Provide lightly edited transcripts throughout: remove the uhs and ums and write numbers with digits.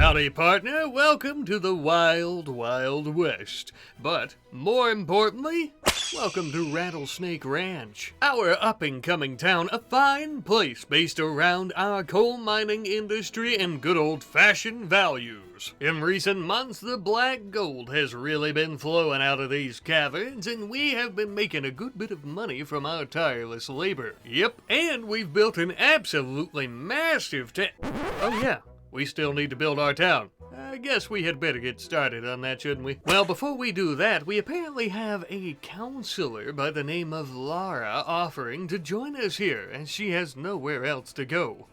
Howdy, partner. Welcome to the Wild, Wild West. But, more importantly, welcome to Rattlesnake Ranch. Our up-and-coming town, a fine place based around our coal mining industry and good old-fashioned values. In recent months, the black gold has really been flowing out of these caverns, and we have been making a good bit of money from our tireless labor. Yep, and we've built an absolutely massive Oh yeah. We still need to build our town. I guess we had better get started on that, shouldn't we? Well, before we do that, we apparently have a counselor by the name of Lara offering to join us here, and she has nowhere else to go.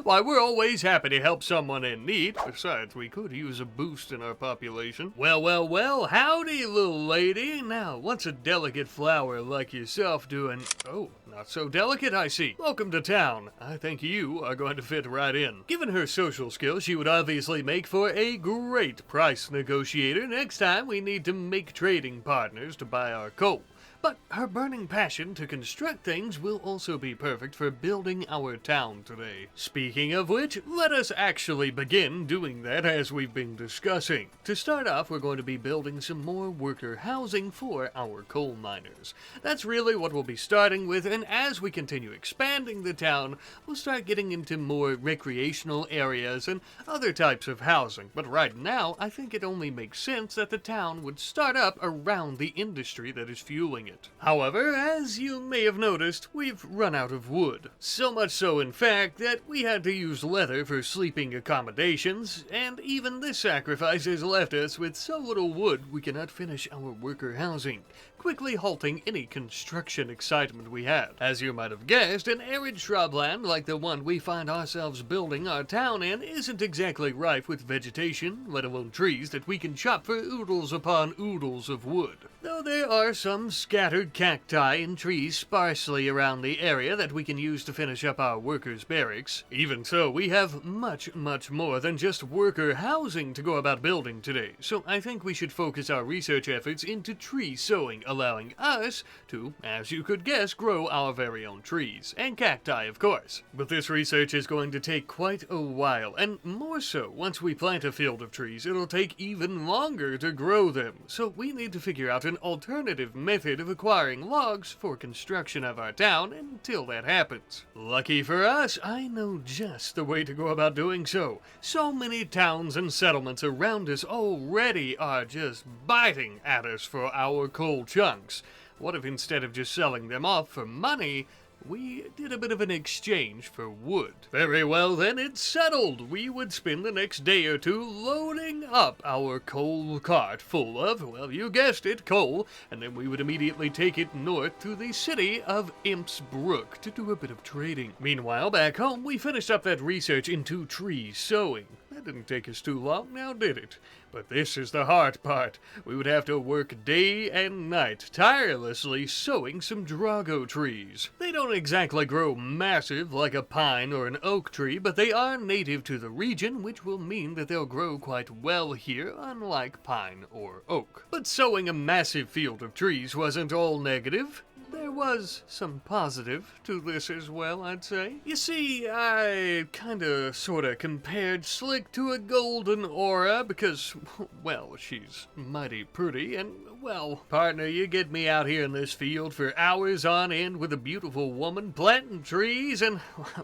Why, we're always happy to help someone in need. Besides, we could use a boost in our population. Well, howdy, little lady. Now, what's a delicate flower like yourself doing? Oh, not so delicate, I see. Welcome to town. I think you are going to fit right in. Given her social skills, she would obviously make for a great price negotiator next time we need to make trading partners to buy our coal. But her burning passion to construct things will also be perfect for building our town today. Speaking of which, let us actually begin doing that as we've been discussing. To start off, we're going to be building some more worker housing for our coal miners. That's really what we'll be starting with, and as we continue expanding the town, we'll start getting into more recreational areas and other types of housing. But right now, I think it only makes sense that the town would start up around the industry that is fueling it. However, as you may have noticed, we've run out of wood. So much so, in fact, that we had to use leather for sleeping accommodations, and even this sacrifice has left us with so little wood we cannot finish our worker housing, quickly halting any construction excitement we had. As you might have guessed, an arid shrubland like the one we find ourselves building our town in isn't exactly rife with vegetation, let alone trees that we can chop for oodles upon oodles of wood. Though there are some scattered cacti and trees sparsely around the area that we can use to finish up our workers' barracks. Even so, we have much more than just worker housing to go about building today, so I think we should focus our research efforts into tree sowing, allowing us to, as you could guess, grow our very own trees, and cacti of course. But this research is going to take quite a while, and more so, once we plant a field of trees, it'll take even longer to grow them, so we need to figure out an alternative method of acquiring logs for construction of our town until that happens. Lucky for us, I know just the way to go about doing so. So many towns and settlements around us already are just biting at us for our coal chunks. What if instead of just selling them off for money, we did a bit of an exchange for wood? Very well then, it's settled. We would spend the next day or two loading up our coal cart full of, well, you guessed it, coal, and then we would immediately take it north to the city of Brook to do a bit of trading. Meanwhile, back home, we finished up that research into tree sowing. That didn't take us too long, now did it? But this is the hard part. We would have to work day and night, tirelessly sowing some drago trees. They don't exactly grow massive like a pine or an oak tree, but they are native to the region, which will mean that they'll grow quite well here, unlike pine or oak. But sowing a massive field of trees wasn't all negative. There was some positive to this as well, I'd say. You see, I sorta compared Slick to a golden aura because, well, she's mighty pretty and, well, partner, you get me out here in this field for hours on end with a beautiful woman planting trees and,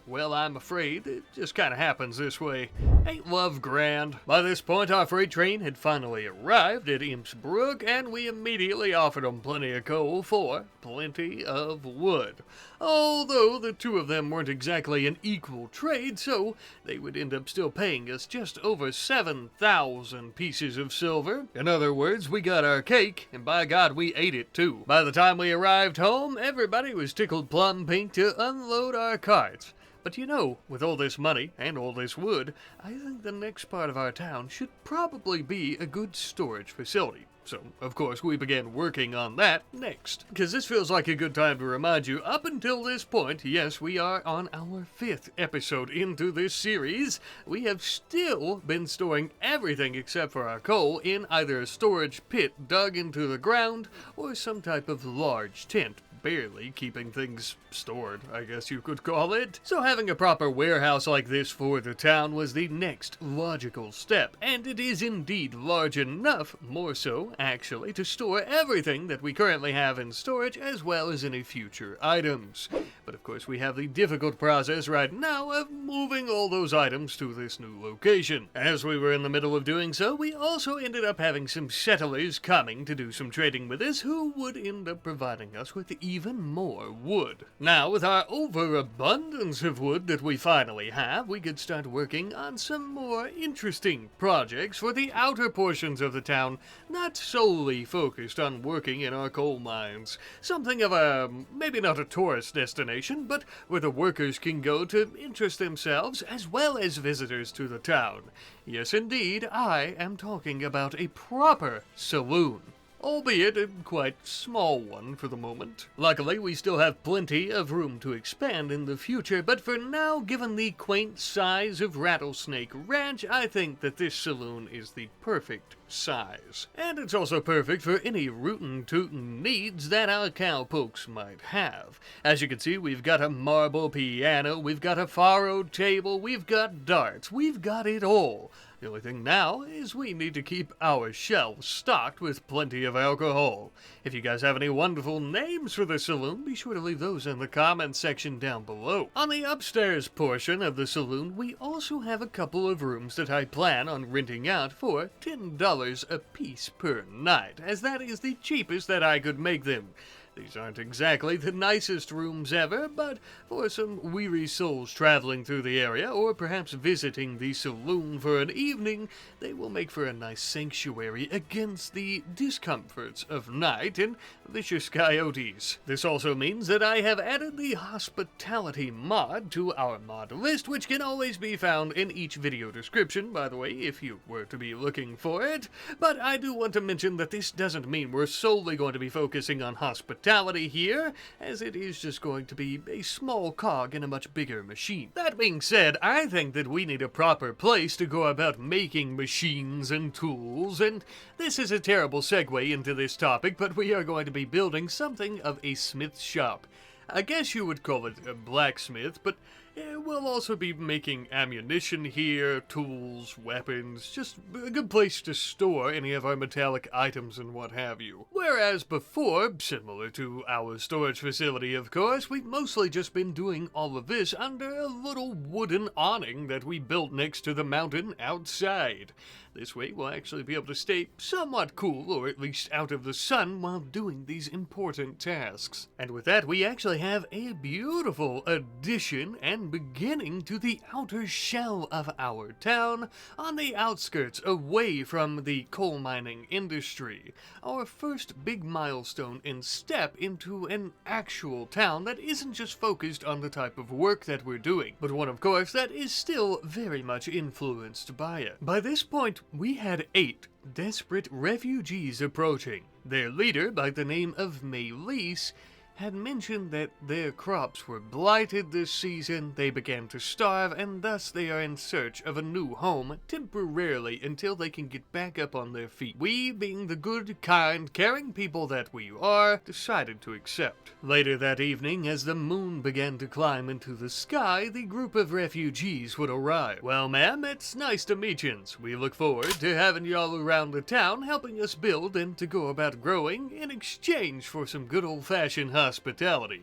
well, I'm afraid it just kinda happens this way. Ain't love grand? By this point, our freight train had finally arrived at Brook, and we immediately offered them plenty of coal for plenty of wood. Although the two of them weren't exactly an equal trade, so they would end up still paying us just over 7,000 pieces of silver. In other words, we got our cake, and by God, we ate it too. By the time we arrived home, everybody was tickled plum pink to unload our carts. But you know, with all this money and all this wood, I think the next part of our town should probably be a good storage facility. So, of course, we began working on that next. Because this feels like a good time to remind you, up until this point, yes, we are on our 5th episode into this series, we have still been storing everything except for our coal in either a storage pit dug into the ground or some type of large tent, barely keeping things stored, I guess you could call it. So having a proper warehouse like this for the town was the next logical step, and it is indeed large enough, more so, actually, to store everything that we currently have in storage as well as any future items. But of course we have the difficult process right now of moving all those items to this new location. As we were in the middle of doing so, we also ended up having some settlers coming to do some trading with us who would end up providing us with even more wood. Now, with our overabundance of wood that we finally have, we could start working on some more interesting projects for the outer portions of the town, not solely focused on working in our coal mines. Something of a, maybe not a tourist destination, but where the workers can go to interest themselves as well as visitors to the town. Yes, indeed, I am talking about a proper saloon. Albeit a quite small one for the moment. Luckily, we still have plenty of room to expand in the future, but for now, given the quaint size of Rattlesnake Ranch, I think that this saloon is the perfect size. And it's also perfect for any rootin' tootin' needs that our cowpokes might have. As you can see, we've got a marble piano, we've got a faro table, we've got darts, we've got it all. The only thing now is we need to keep our shelves stocked with plenty of alcohol. If you guys have any wonderful names for the saloon, be sure to leave those in the comments section down below. On the upstairs portion of the saloon, we also have a couple of rooms that I plan on renting out for $10 a piece per night, as that is the cheapest that I could make them. These aren't exactly the nicest rooms ever, but for some weary souls traveling through the area, or perhaps visiting the saloon for an evening, they will make for a nice sanctuary against the discomforts of night and vicious coyotes. This also means that I have added the hospitality mod to our mod list, which can always be found in each video description, by the way, if you were to be looking for it. But I do want to mention that this doesn't mean we're solely going to be focusing on hospitality here, as it is just going to be a small cog in a much bigger machine. That being said, I think that we need a proper place to go about making machines and tools, and this is a terrible segue into this topic, but we are going to be building something of a smith shop. I guess you would call it a blacksmith, but we'll also be making ammunition here, tools, weapons, just a good place to store any of our metallic items and what have you. Whereas before, similar to our storage facility of course, we've mostly just been doing all of this under a little wooden awning that we built next to the mountain outside. This way we'll actually be able to stay somewhat cool, or at least out of the sun, while doing these important tasks. And with that, we actually have a beautiful addition and beginning to the outer shell of our town, on the outskirts, away from the coal mining industry. Our first big milestone and step into an actual town that isn't just focused on the type of work that we're doing, but one, of course, that is still very much influenced by it. By this point, we had 8 desperate refugees approaching. Their leader, by the name of Maylise, had mentioned that their crops were blighted this season, they began to starve, and thus they are in search of a new home temporarily until they can get back up on their feet. We, being the good, kind, caring people that we are, decided to accept. Later that evening, as the moon began to climb into the sky, the group of refugees would arrive. Well, ma'am, it's nice to meet yins. We look forward to having y'all around the town helping us build and to go about growing in exchange for some good old-fashioned hospitality.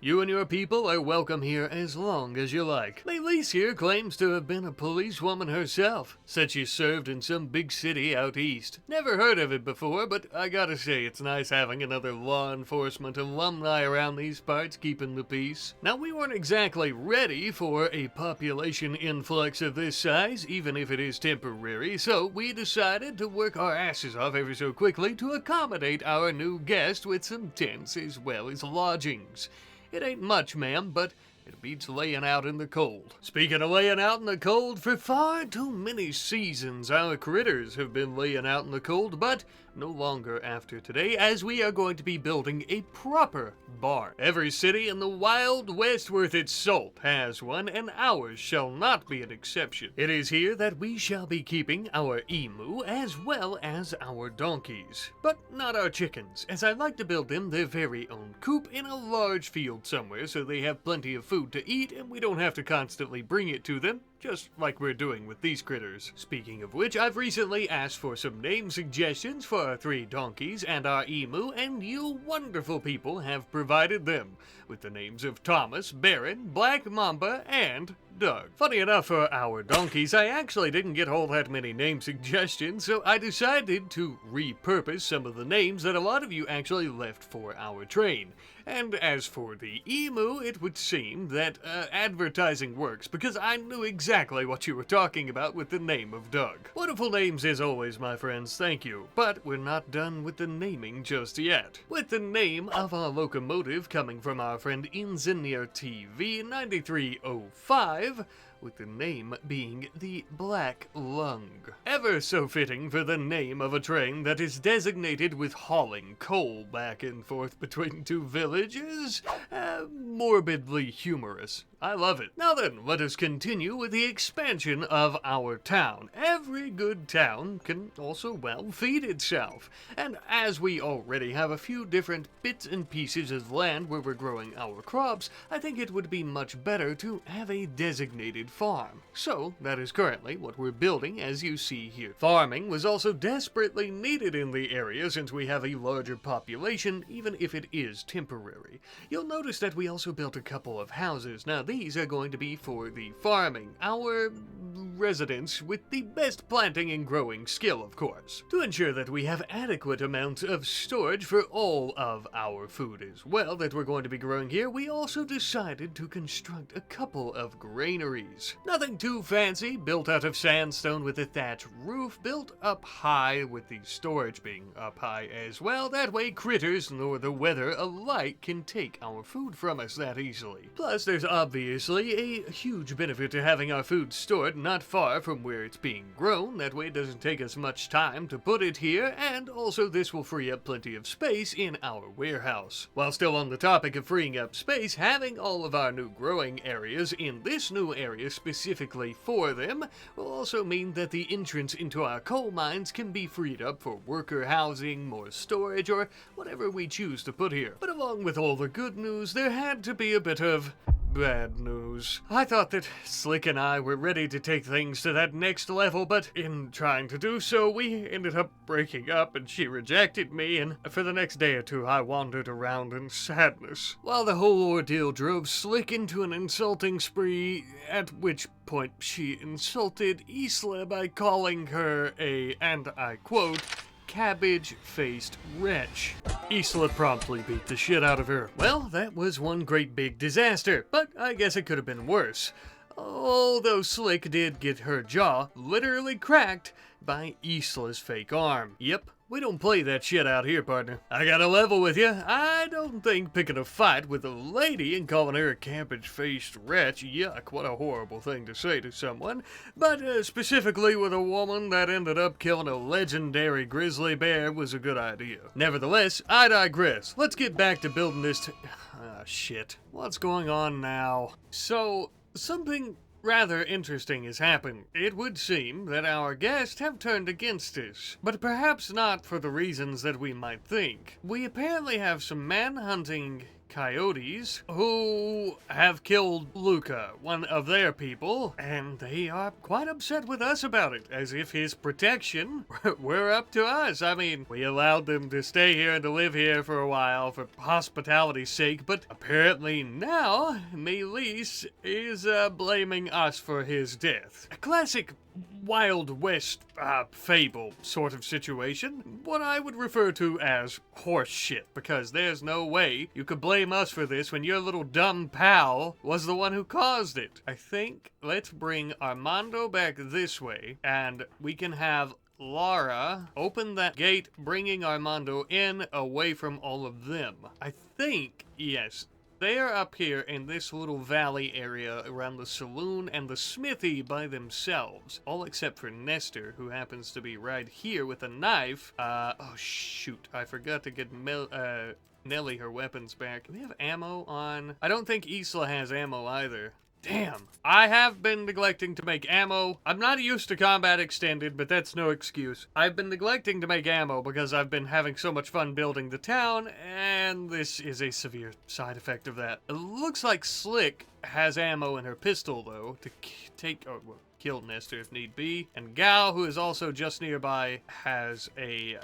You and your people are welcome here as long as you like. Maylise here claims to have been a policewoman herself. Said she served in some big city out east. Never heard of it before, but I gotta say it's nice having another law enforcement alumni around these parts keeping the peace. Now, we weren't exactly ready for a population influx of this size, even if it is temporary, so we decided to work our asses off ever so quickly to accommodate our new guest with some tents as well as lodging. It ain't much, ma'am, but It beats laying out in the cold. Speaking of laying out in the cold, for far too many seasons our critters have been laying out in the cold, but no longer after today, as we are going to be building a proper barn. Every city in the Wild West worth its salt has one, and ours shall not be an exception. It is here that we shall be keeping our emu as well as our donkeys. But not our chickens, as I like to build them their very own coop in a large field somewhere so they have plenty of food to eat and we don't have to constantly bring it to them, just like we're doing with these critters. Speaking of which, I've recently asked for some name suggestions for our 3 donkeys and our emu, and you wonderful people have provided them, with the names of Thomas, Baron, Black Mamba, and Doug. Funny enough, for our donkeys, I actually didn't get all that many name suggestions, so I decided to repurpose some of the names that a lot of you actually left for our train. And as for the emu, it would seem that advertising works, because I knew exactly what you were talking about with the name of Doug. Wonderful names as always, my friends, thank you. But we're not done with the naming just yet. With the name of our locomotive coming from our friend Engineer TV 9305, with the name being the Black Lung. Ever so fitting for the name of a train that is designated with hauling coal back and forth between 2 villages. Morbidly humorous. I love it. Now then, let us continue with the expansion of our town. Every good town can also, well, feed itself. And as we already have a few different bits and pieces of land where we're growing our crops, I think it would be much better to have a designated farm. So, that is currently what we're building, as you see here. Farming was also desperately needed in the area since we have a larger population, even if it is temporary. You'll notice that we also built a couple of houses. Now, these are going to be for the farming, our residents with the best planting and growing skill, of course. To ensure that we have adequate amounts of storage for all of our food as well that we're going to be growing here, we also decided to construct a couple of granaries. Nothing too fancy, built out of sandstone with a thatch roof, built up high with the storage being up high as well. That way critters nor the weather alike can take our food from us that easily. Plus, there's obviously a huge benefit to having our food stored not far from where it's being grown. That way it doesn't take us much time to put it here, and also this will free up plenty of space in our warehouse. While still on the topic of freeing up space, having all of our new growing areas in this new area specifically for them will also mean that the entrance into our coal mines can be freed up for worker housing, more storage, or whatever we choose to put here. But along with all the good news, there had to be a bit of bad news. I thought that Slick and I were ready to take things to that next level, but in trying to do so, we ended up breaking up and she rejected me, and for the next day or 2 I wandered around in sadness. While the whole ordeal drove Slick into an insulting spree, at which point she insulted Isla by calling her a, and I quote, cabbage-faced wretch. Isla promptly beat the shit out of her. Well, that was one great big disaster, but I guess it could have been worse. Although Slick did get her jaw literally cracked by Isla's fake arm. Yep. We don't play that shit out here, partner. I gotta level with you. I don't think picking a fight with a lady and calling her a cabbage-faced wretch, yuck, what a horrible thing to say to someone, but specifically with a woman that ended up killing a legendary grizzly bear was a good idea. Nevertheless, I digress. Let's get back to building this shit. What's going on now? So, something rather interesting has happened. It would seem that our guests have turned against us, but perhaps not for the reasons that we might think. We apparently have some man-hunting coyotes who have killed Luca, one of their people, and they are quite upset with us about it, as if his protection were up to us. I mean, we allowed them to stay here and to live here for a while for hospitality's sake, but apparently now Melis is blaming us for his death. A classic Wild West fable sort of situation, what I would refer to as horse shit, because there's no way you could blame us for this when your little dumb pal was the one who caused it. I think let's bring Armando back this way, and we can have Lara open that gate, bringing Armando in away from all of them. I think, yes, They are up here in this little valley area around the saloon and the smithy by themselves. All except for Nestor, who happens to be right here with a knife. Oh shoot, I forgot to get Nelly her weapons back. Do we have ammo on? I don't think Isla has ammo either. Damn, I have been neglecting to make ammo. I'm not used to combat extended, but that's no excuse. I've been neglecting to make ammo because I've been having so much fun building the town, and this is a severe side effect of that. It looks like Slick has ammo in her pistol, though, to kill Nestor if need be. And Gao, who is also just nearby, has a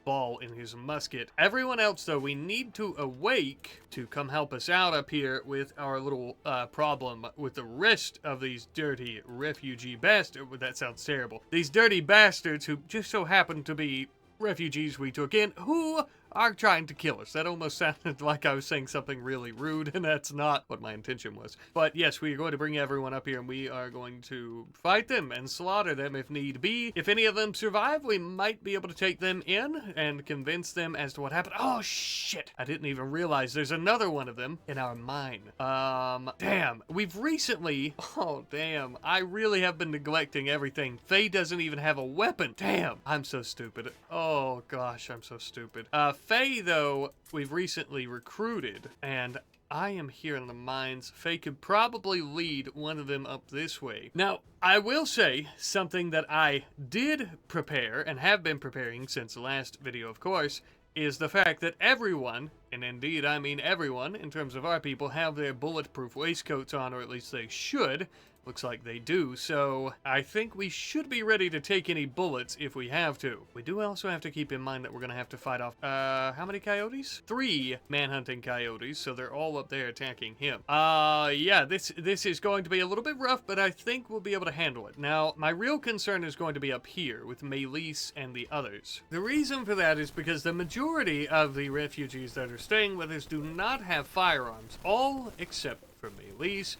ball in his musket. Everyone else, though, we need to awake to come help us out up here with our little problem with the rest of these dirty refugee bastards. That sounds terrible. These dirty bastards who just so happen to be refugees we took in, who are trying to kill us. That almost sounded like I was saying something really rude, and that's not what my intention was. But yes, we are going to bring everyone up here, and we are going to fight them and slaughter them if need be. If any of them survive, we might be able to take them in and convince them as to what happened. Oh, shit! I didn't even realize there's another one of them in our mine. Damn. We've recently... Oh, damn. I really have been neglecting everything. Faye doesn't even have a weapon. Damn. I'm so stupid. Oh, gosh, I'm so stupid. Faye, though, we've recently recruited, and I am here in the mines. Faye could probably lead one of them up this way. Now, I will say something that I did prepare, and have been preparing since the last video, of course, is the fact that everyone, and indeed I mean everyone, in terms of our people, have their bulletproof waistcoats on, or at least they should. Looks like they do, so I think we should be ready to take any bullets if we have to. We do also have to keep in mind that we're going to have to fight off, how many coyotes? 3 manhunting coyotes, so they're all up there attacking him. Yeah, this is going to be a little bit rough, but I think we'll be able to handle it. Now, my real concern is going to be up here with Melis and the others. The reason for that is because the majority of the refugees that are staying with us do not have firearms, all except for Melis,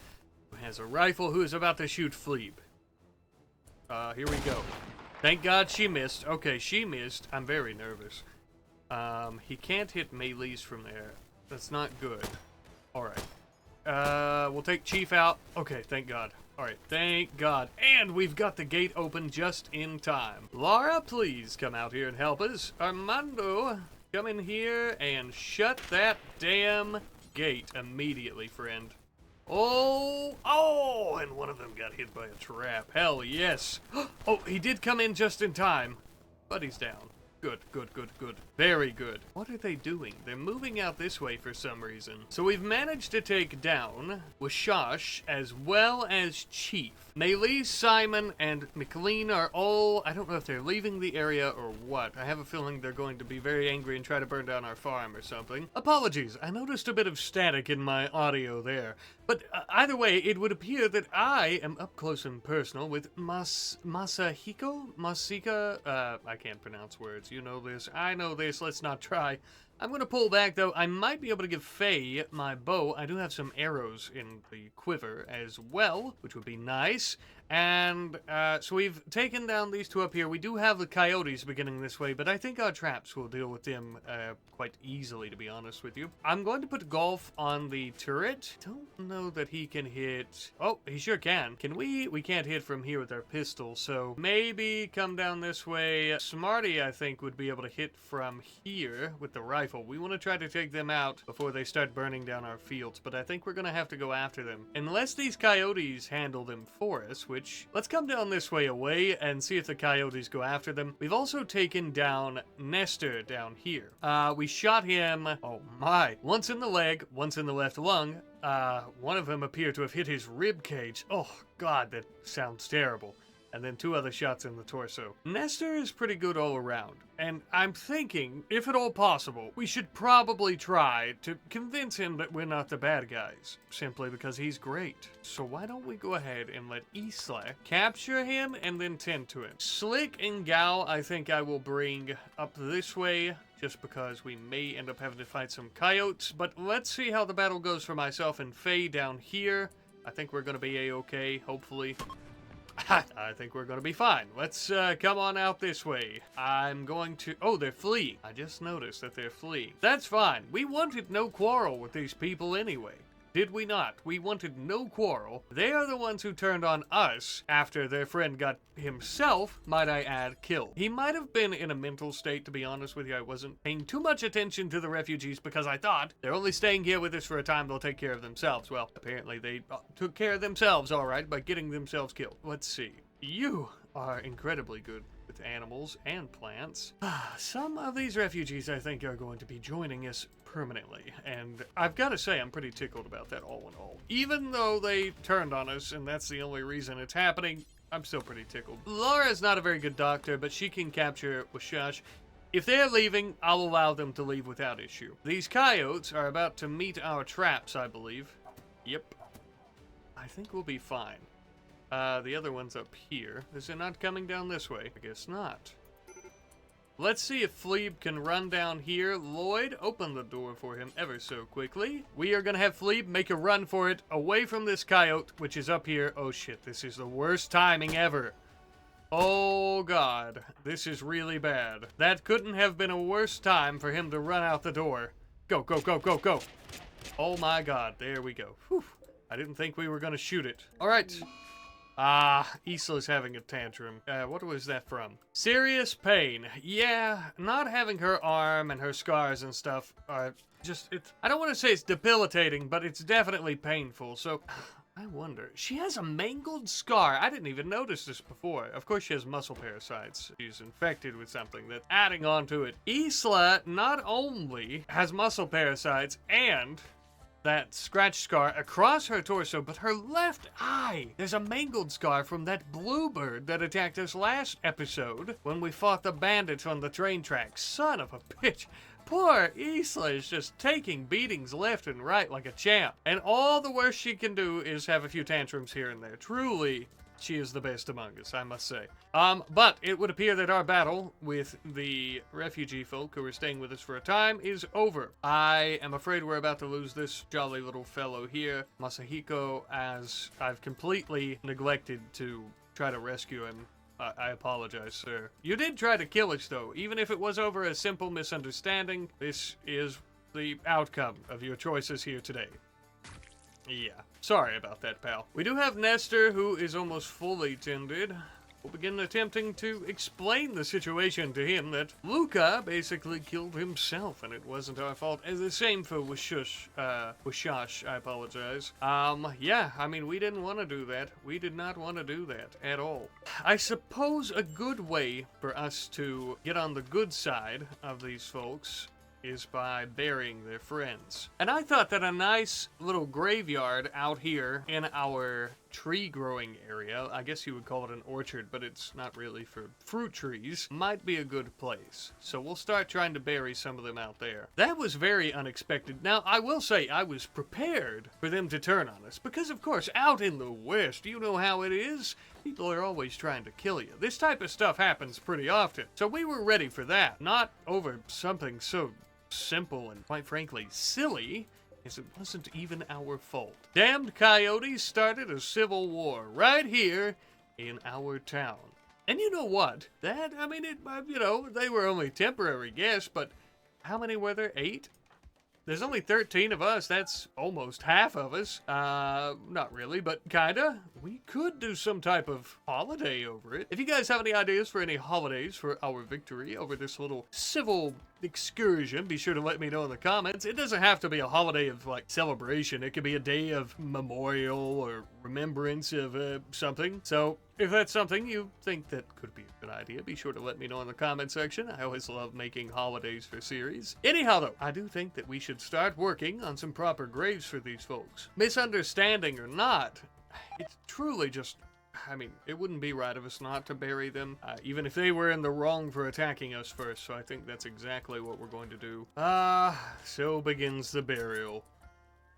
who has a rifle, who is about to shoot Fleeb. Here we go. Thank God she missed. Okay, she missed. I'm very nervous. He can't hit Melis from there. That's not good. Alright. We'll take Chief out. Okay, thank God. Alright, thank God. And we've got the gate open just in time. Laura, please come out here and help us. Armando, come in here and shut that damn gate immediately, friend. Oh, and one of them got hit by a trap. Hell yes. Oh, he did come in just in time, but he's down. Good, good, good, good. Very good. What are they doing? They're moving out this way for some reason. So we've managed to take down Washash as well as Chief. Melis, Simon, and McLean are all... I don't know if they're leaving the area or what. I have a feeling they're going to be very angry and try to burn down our farm or something. Apologies, I noticed a bit of static in my audio there. But either way, it would appear that I am up close and personal with Masahiko? Masika? I can't pronounce words. You know this. I know this. Let's not try. I'm going to pull back, though. I might be able to give Faye my bow. I do have some arrows in the quiver as well, which would be nice. And so we've taken down these 2 up here. We do have the coyotes beginning this way, but I think our traps will deal with them quite easily, to be honest with you. I'm going to put Golf on the turret. Don't know that he can hit... Oh, he sure can. Can we? We can't hit from here with our pistol, so maybe come down this way. Smarty, I think, would be able to hit from here with the rifle. We want to try to take them out before they start burning down our fields, but I think we're going to have to go after them. Unless these coyotes handle them for us, which, let's come down this way away and see if the coyotes go after them. We've also taken down Nestor down here. We shot him, oh my, once in the leg, once in the left lung. One of them appeared to have hit his rib cage. Oh God, that sounds terrible. And then 2 other shots in the torso. Nestor is pretty good all around. And I'm thinking, if at all possible, we should probably try to convince him that we're not the bad guys. Simply because he's great. So why don't we go ahead and let Isla capture him and then tend to him. Slick and Gao, I think I will bring up this way, just because we may end up having to fight some coyotes. But let's see how the battle goes for myself and Faye down here. I think we're going to be a-okay, hopefully. I think we're gonna be fine. Let's come on out this way. I'm going to... Oh, they're fleeing. I just noticed that they're fleeing. That's fine. We wanted no quarrel with these people anyway. Did we not? We wanted no quarrel. They are the ones who turned on us after their friend got himself, might I add, killed. He might have been in a mental state, to be honest with you. I wasn't paying too much attention to the refugees because I thought they're only staying here with us for a time. They'll take care of themselves. Well, apparently they took care of themselves all right by getting themselves killed. Let's see. You are incredibly good with animals and plants. Some of these refugees, I think, are going to be joining us permanently, and I've got to say I'm pretty tickled about that all in all. Even though they turned on us, and that's the only reason it's happening, I'm still pretty tickled. Laura's not a very good doctor, but she can capture Washash. If they're leaving, I'll allow them to leave without issue. These coyotes are about to meet our traps, I believe. Yep. I think we'll be fine. The other one's up here. Is it not coming down this way? I guess not. Let's see if Fleeb can run down here. Lloyd, open the door for him ever so quickly. We are gonna have Fleeb make a run for it away from this coyote, which is up here. Oh shit, this is the worst timing ever. Oh god, this is really bad. That couldn't have been a worse time for him to run out the door. Go, go, go, go, go. Oh my god, there we go. Whew. I didn't think we were gonna shoot it. All right. Isla's having a tantrum. What was that from? Serious pain. Yeah, not having her arm and her scars and stuff are just, I don't want to say it's debilitating, but it's definitely painful, so... I wonder. She has a mangled scar. I didn't even notice this before. Of course she has muscle parasites. She's infected with something that's adding on to it. Isla not only has muscle parasites and... that scratch scar across her torso, but her left eye. There's a mangled scar from that bluebird that attacked us last episode when we fought the bandits on the train tracks. Son of a bitch. Poor Isla is just taking beatings left and right like a champ. And all the worst she can do is have a few tantrums here and there. Truly, she is the best among us, I must say. But it would appear that our battle with the refugee folk who are staying with us for a time is over. I am afraid we're about to lose this jolly little fellow here, Masahiko, as I've completely neglected to try to rescue him. I apologize, sir. You did try to kill us, though. Even if it was over a simple misunderstanding, this is the outcome of your choices here today. Yeah, sorry about that, pal. We do have Nestor, who is almost fully tended. We'll begin attempting to explain the situation to him that Luca basically killed himself, and it wasn't our fault. And the same for Washash, I apologize. Yeah, I mean, we didn't want to do that. We did not want to do that at all. I suppose a good way for us to get on the good side of these folks is by burying their friends. And I thought that a nice little graveyard out here in our tree growing area, I guess you would call it an orchard, but it's not really for fruit trees, might be a good place. So we'll start trying to bury some of them out there. That was very unexpected. Now, I will say I was prepared for them to turn on us, because of course, out in the West, you know how it is. People are always trying to kill you. This type of stuff happens pretty often. So we were ready for that, not over something so simple and, quite frankly, silly, as it wasn't even our fault. Damned coyotes started a civil war right here in our town. And you know what? That, I mean, they were only temporary guests, but how many were there? 8? There's only 13 of us. That's almost half of us. Not really, but kinda. We could do some type of holiday over it. If you guys have any ideas for any holidays for our victory over this little civil excursion, be sure to let me know in the comments. It doesn't have to be a holiday of, like, celebration. It could be a day of memorial or remembrance of something. So if that's something you think that could be a good idea, be sure to let me know in the comment section. I always love making holidays for series. Anyhow, though, I do think that we should start working on some proper graves for these folks. Misunderstanding or not, it's truly just... I mean, it wouldn't be right of us not to bury them, even if they were in the wrong for attacking us first, so I think that's exactly what we're going to do. So begins the burial.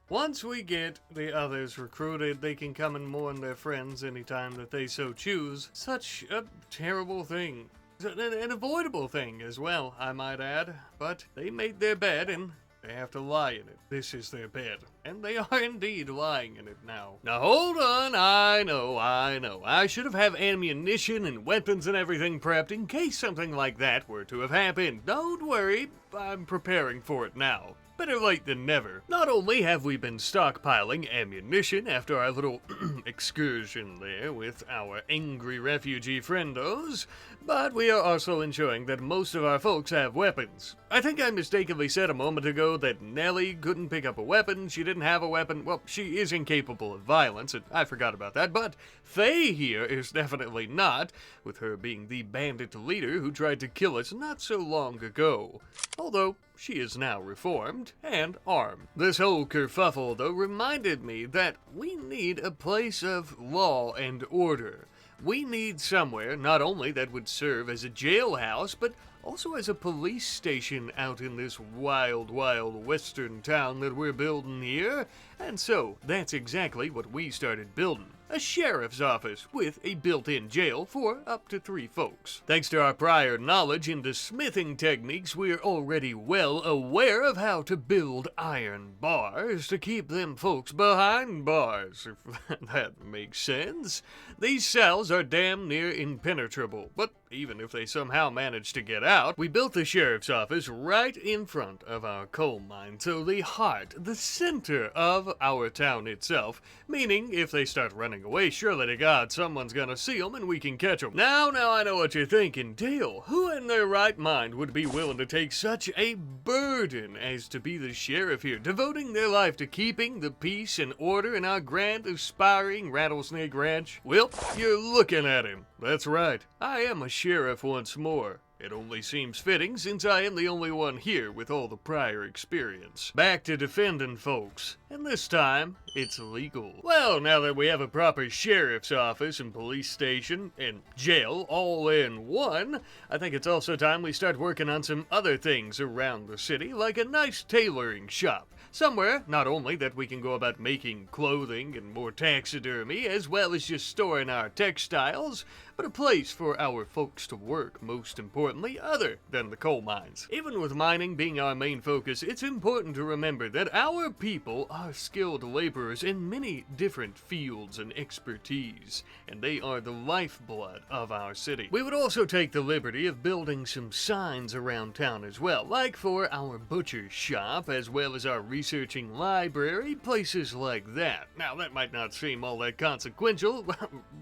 Once we get the others recruited, they can come and mourn their friends anytime that they so choose. Such a terrible thing. An avoidable thing as well, I might add. But they made their bed, and They have to lie in it. This is their bed. And they are indeed lying in it now. Now hold on, I know. I should have ammunition and weapons and everything prepped in case something like that were to have happened. Don't worry, I'm preparing for it now. Better late than never. Not only have we been stockpiling ammunition after our little excursion there with our angry refugee friendos, but we are also ensuring that most of our folks have weapons. I think I mistakenly said a moment ago that Nellie couldn't pick up a weapon, she didn't have a weapon. Well, she is incapable of violence, and I forgot about that, but Faye here is definitely not, with her being the bandit leader who tried to kill us not so long ago. Although, she is now reformed and armed. This whole kerfuffle, though, reminded me that we need a place of law and order. We need somewhere not only that would serve as a jailhouse, but also as a police station out in this wild, wild western town that we're building here. And so, that's exactly what we started building. A sheriff's office with a built-in jail for up to 3 folks. Thanks to our prior knowledge into smithing techniques, we're already well aware of how to build iron bars to keep them folks behind bars, if that makes sense. These cells are damn near impenetrable, but even if they somehow manage to get out, we built the sheriff's office right in front of our coal mine, so the heart, the center of our town itself, meaning if they start running away, surely to God someone's gonna see them and we can catch them. Now I know what you're thinking. Dale, who in their right mind would be willing to take such a burden as to be the sheriff here, devoting their life to keeping the peace and order in our grand aspiring Rattlesnake Ranch? Well, you're looking at him. That's right. I am a sheriff once more. It only seems fitting since I am the only one here with all the prior experience. Back to defending folks, and this time, it's legal. Well, now that we have a proper sheriff's office and police station and jail all in one, I think it's also time we start working on some other things around the city, like a nice tailoring shop. Somewhere, not only that we can go about making clothing and more taxidermy, as well as just storing our textiles, but a place for our folks to work, most importantly, other than the coal mines. Even with mining being our main focus, it's important to remember that our people are skilled laborers in many different fields and expertise, and they are the lifeblood of our city. We would also take the liberty of building some signs around town as well, like for our butcher shop, as well as our researching library, places like that. Now, that might not seem all that consequential.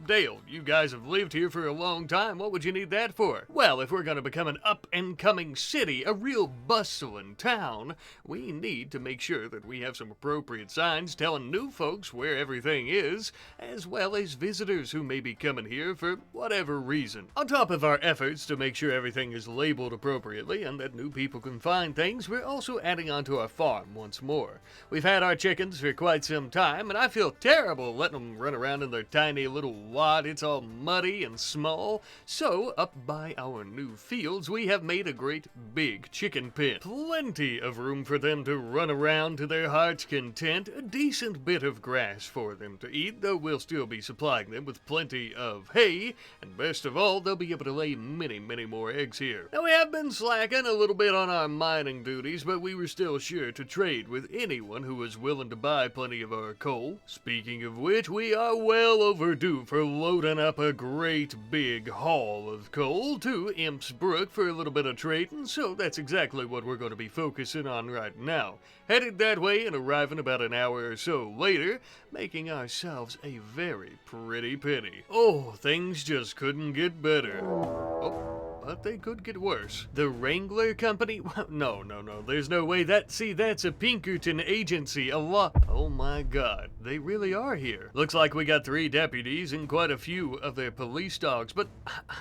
Dale, you guys have lived here for a long time. What would you need that for? Well, if we're going to become an up-and-coming city, a real bustling town, we need to make sure that we have some appropriate signs telling new folks where everything is, as well as visitors who may be coming here for whatever reason. On top of our efforts to make sure everything is labeled appropriately and that new people can find things, we're also adding onto our farm once more. We've had our chickens for quite some time, and I feel terrible letting them run around in their tiny little lot. It's all muddy and small. So, up by our new fields, we have made a great big chicken pen. Plenty of room for them to run around to their heart's content. A decent bit of grass for them to eat, though we'll still be supplying them with plenty of hay. And best of all, they'll be able to lay many, many more eggs here. Now, we have been slacking a little bit on our mining duties, but we were still sure to trade with anyone who was willing to buy plenty of our coal. Speaking of which, we are well overdue for loading up a great big haul of coal to Imps Brook for a little bit of trading, so that's exactly what we're going to be focusing on right now. Headed that way and arriving about an hour or so later, making ourselves a very pretty penny. Oh, things just couldn't get better. Oh. But they could get worse. The Wrangler Company? No, there's no way that's a Pinkerton agency, oh my god, they really are here. Looks like we got 3 deputies and quite a few of their police dogs, but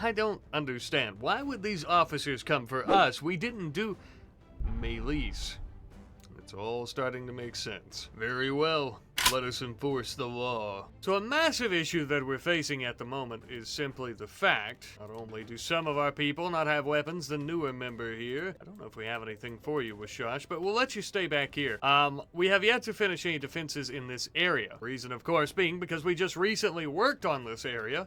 I don't understand. Why would these officers come for us? We didn't do Melis. It's all starting to make sense. Very well. Let us enforce the law. So a massive issue that we're facing at the moment is simply the fact, not only do some of our people not have weapons, the newer member here, I don't know if we have anything for you, Washosh, but we'll let you stay back here. We have yet to finish any defenses in this area. Reason, of course, being because we just recently worked on this area,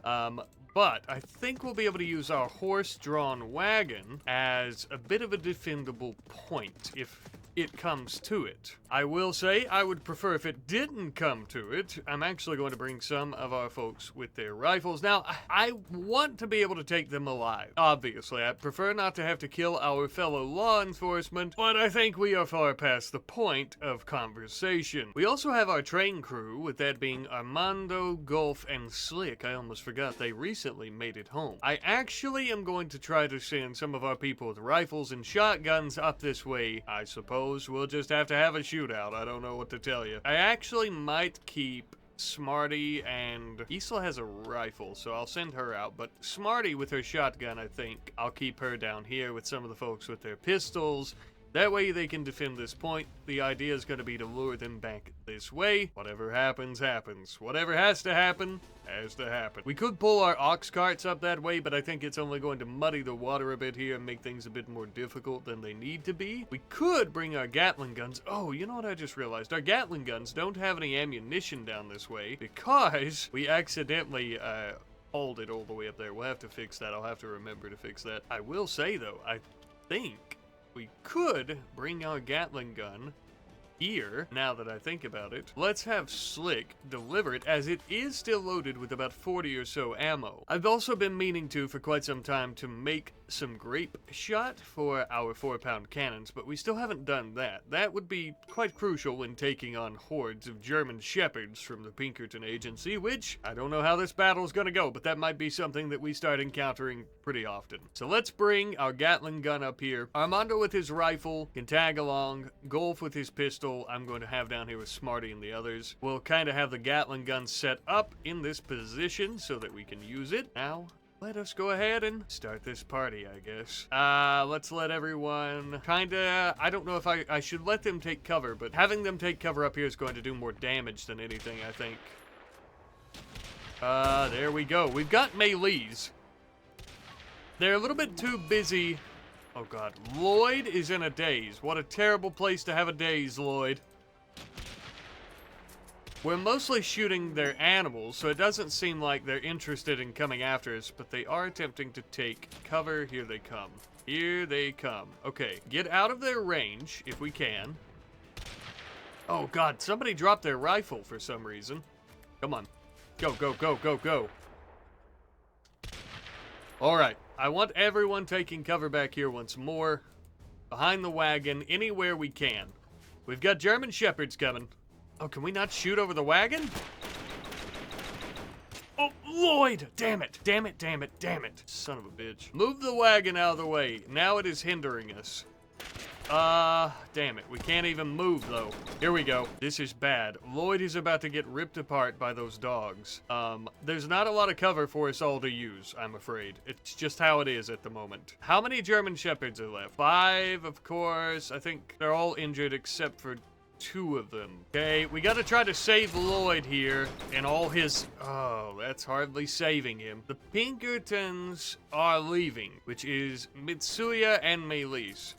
but I think we'll be able to use our horse-drawn wagon as a bit of a defendable point, if it comes to it. I will say I would prefer if it didn't come to it. I'm actually going to bring some of our folks with their rifles. Now, I want to be able to take them alive. Obviously, I prefer not to have to kill our fellow law enforcement, but I think we are far past the point of conversation. We also have our train crew, with that being Armando, Golf, and Slick. I almost forgot they recently made it home. I actually am going to try to send some of our people with rifles and shotguns up this way. I suppose we'll just have to have a shootout. I don't know what to tell you. I actually might keep Smarty, and Isla has a rifle, so I'll send her out, but Smarty with her shotgun, I think I'll keep her down here with some of the folks with their pistols. That way they can defend this point. The idea is going to be to lure them back this way. Whatever happens, happens. Whatever has to happen, has to happen. We could pull our ox carts up that way, but I think it's only going to muddy the water a bit here and make things a bit more difficult than they need to be. We could bring our Gatling guns. Oh, you know what I just realized? Our Gatling guns don't have any ammunition down this way because we accidentally hauled it all the way up there. We'll have to fix that. I'll have to remember to fix that. I will say, though, I think we could bring our Gatling gun here, now that I think about it. Let's have Slick deliver it, as it is still loaded with about 40 or so ammo. I've also been meaning to, for quite some time, to make some grape shot for our 4-pound cannons, but we still haven't done that. That would be quite crucial when taking on hordes of German shepherds from the Pinkerton agency, which, I don't know how this battle's gonna go, but that might be something that we start encountering pretty often. So let's bring our Gatling gun up here. Armando with his rifle can tag along. Golf with his pistol I'm going to have down here with Smarty and the others. We'll kind of have the Gatling gun set up in this position so that we can use it. Now, let us go ahead and start this party, I guess. Let's let everyone kinda, I don't know if I should let them take cover, but having them take cover up here is going to do more damage than anything, I think. There we go. We've got melees. They're a little bit too busy. Oh god, Lloyd is in a daze. What a terrible place to have a daze, Lloyd. We're mostly shooting their animals, so it doesn't seem like they're interested in coming after us, but they are attempting to take cover. Here they come. Here they come. Okay, get out of their range, if we can. Oh god, somebody dropped their rifle for some reason. Come on. Go, go, go, go, go. Alright, I want everyone taking cover back here once more. Behind the wagon, anywhere we can. We've got German shepherds coming. Oh, can we not shoot over the wagon? Oh, Lloyd! Damn it, damn it, damn it, damn it. Son of a bitch. Move the wagon out of the way. Now it is hindering us. Damn it. We can't even move, though. Here we go. This is bad. Lloyd is about to get ripped apart by those dogs. There's not a lot of cover for us all to use, I'm afraid. It's just how it is at the moment. How many German shepherds are left? 5, of course. I think they're all injured except for 2 of them. Okay, we gotta try to save Lloyd here and all his... Oh, that's hardly saving him. The Pinkertons are leaving, which is Mitsuya and Melis.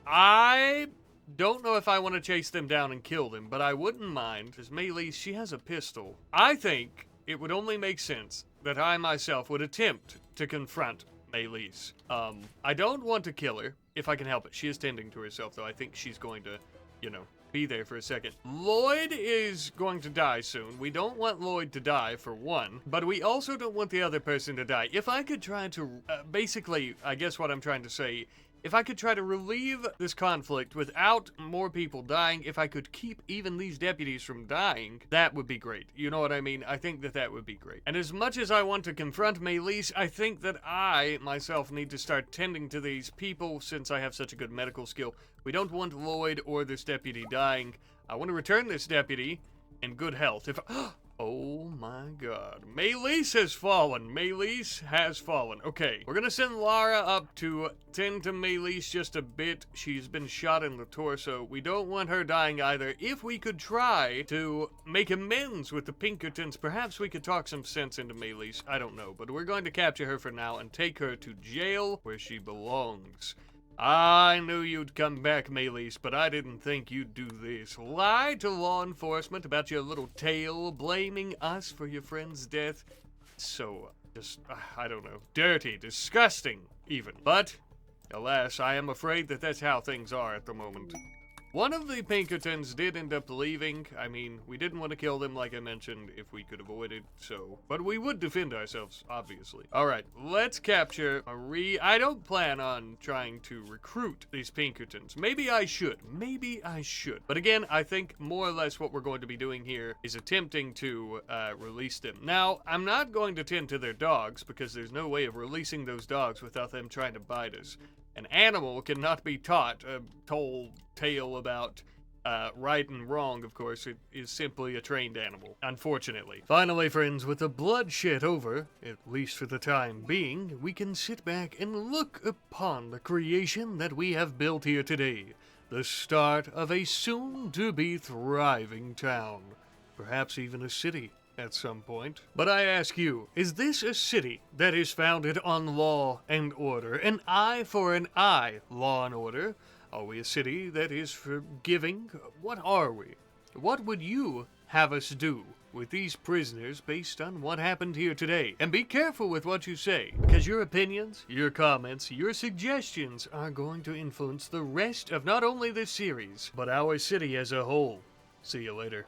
I don't know if I want to chase them down and kill them, but I wouldn't mind, because Melis, she has a pistol. I think it would only make sense that I myself would attempt to confront Melis. I don't want to kill her, if I can help it. She is tending to herself, though. I think she's going to, you know, be there for a second. Lloyd is going to die soon. We don't want Lloyd to die, for one, but we also don't want the other person to die. If I could try to, basically, I guess what I'm trying to say, if I could try to relieve this conflict without more people dying, if I could keep even these deputies from dying, that would be great. You know what I mean? I think that that would be great. And as much as I want to confront Melis, I think that I, myself, need to start tending to these people since I have such a good medical skill. We don't want Lloyd or this deputy dying. I want to return this deputy in good health. If oh my god. Melis has fallen. Melis has fallen. Okay, we're gonna send Lara up to tend to Melis just a bit. She's been shot in the torso. We don't want her dying either. If we could try to make amends with the Pinkertons, perhaps we could talk some sense into Melis. I don't know, but we're going to capture her for now and take her to jail where she belongs. I knew you'd come back, Melis, but I didn't think you'd do this. Lie to law enforcement about your little tale, blaming us for your friend's death. So, just, I don't know, dirty, disgusting, even. But, Alas, I am afraid that that's how things are at the moment. One of the Pinkertons did end up leaving. I mean, we didn't want to kill them, like I mentioned, if we could avoid it, so... But we would defend ourselves, obviously. Alright, let's capture Marie. I don't plan on trying to recruit these Pinkertons. Maybe I should. But again, I think more or less what we're going to be doing here is attempting to release them. Now, I'm not going to tend to their dogs, because there's no way of releasing those dogs without them trying to bite us. An animal cannot be taught a whole tale about right and wrong, of course. It is simply a trained animal, unfortunately. Finally, friends, with the bloodshed over, at least for the time being, we can sit back and look upon the creation that we have built here today. The start of a soon-to-be thriving town. Perhaps even a city at some point. But I ask you, is this a city that is founded on law and order? An eye for an eye, law and order? Are we a city that is forgiving? What are we? What would you have us do with these prisoners based on what happened here today? And be careful with what you say, because your opinions, your comments, your suggestions are going to influence the rest of not only this series, but our city as a whole. See you later.